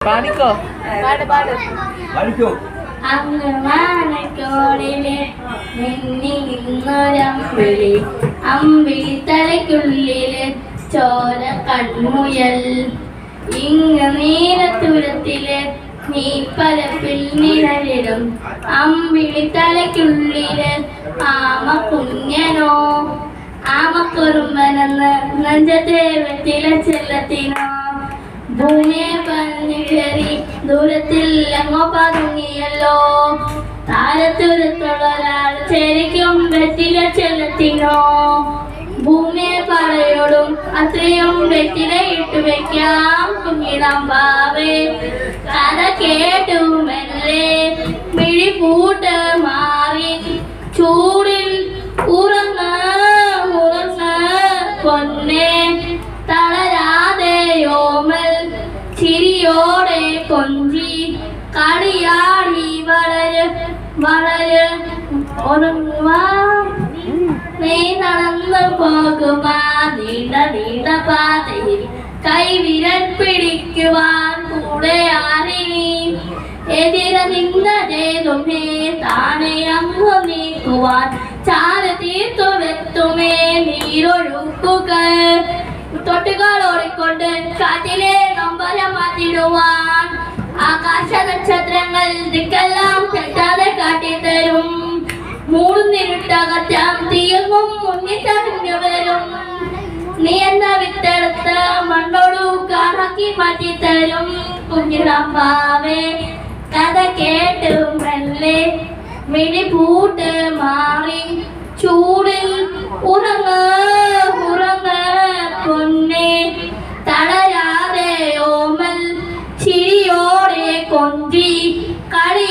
പാടിക്കോ പാട് പാട് പഠിക്കോ. അങ്ങ് വാനക്കോടില് മിന്നി നിന്നൊരമ്പിളി അമ്പിളി തലയ്ക്കുള്ളില് ചോര കൺമുയൽ ഇങ്ങ് നീലത്തുരത്തില് നീ പരപ്പിൽ നിഴലിടും അമ്പിളി തലയ്ക്കുള്ളില് ആമ കുഞ്ഞനോ ആമക്കുറുമ്പനെന്ന് നെഞ്ചത്തെ വെറ്റില ചെല്ലത്തിനോ ഭൂമിയെ പറഞ്ഞു കയറി ദൂരത്തിൽ എങ്ങോ പതുങ്ങിയല്ലോ താരത്തുരത്തുള്ള ഒരാൾ ശരിക്കും വെറ്റില ചെല്ലത്തിനോ ഭൂമിയെ പറയോടും അത്രയും വെറ്റില ഇട്ടു വെക്കാം കുഞ്ഞിടാം പാവേ കഥ കേട്ടു മെല്ലെ മിഴി പൂട്ട് മാറി ചൂടിൽ ഉറങ്ങ ഉറങ്ങ പൊന്നെ തളരാതെയോമൽ ചിരിയോടെ കൊഞ്ചി കളിയാടി വളര് വളര് ഉറങ്ങുവാ നീ നടന്നു പോകുവാ നീണ്ട നീണ്ട പാതയിൽ കൈവിരൽ പിടിക്കുവാൻ കൂടെ ആരിനി എതിര നിന്നതേതുമേ താനെ അങ്ങു നീക്കുവാൻ ചാര തീർത്തുവെത്തുമേ നീരൊഴുക്കുകൾ തൊട്ടുകൾ ഓടിക്കൊണ്ട് കാറ്റിലെ നൊമ്പരം മാറ്റിടുവാൻ ആകാശ നക്ഷത്രങ്ങൾ ദിക്കെല്ലാം തെറ്റാതെ കാട്ടിത്തരും മൂടുന്നിരുട്ടകറ്റാം തീർന്നും മുന്നിട്ടറിഞ്ഞു വരും നീ എന്ന വിത്തെടുത്ത് മണ്ണോടു കാറാക്കി മാറ്റിത്തരും കുഞ്ഞിടാമ്പാവേ കഥ കേട്ട് മെല്ലെ മിഴി പൂട്ട് മാറി ചൂടിൽ ഉറങ്ങ ഉറങ്ങ പൊന്നെ തളരാതെ ഓമൽ ചിരിയോടെ കൊഞ്ചി കളി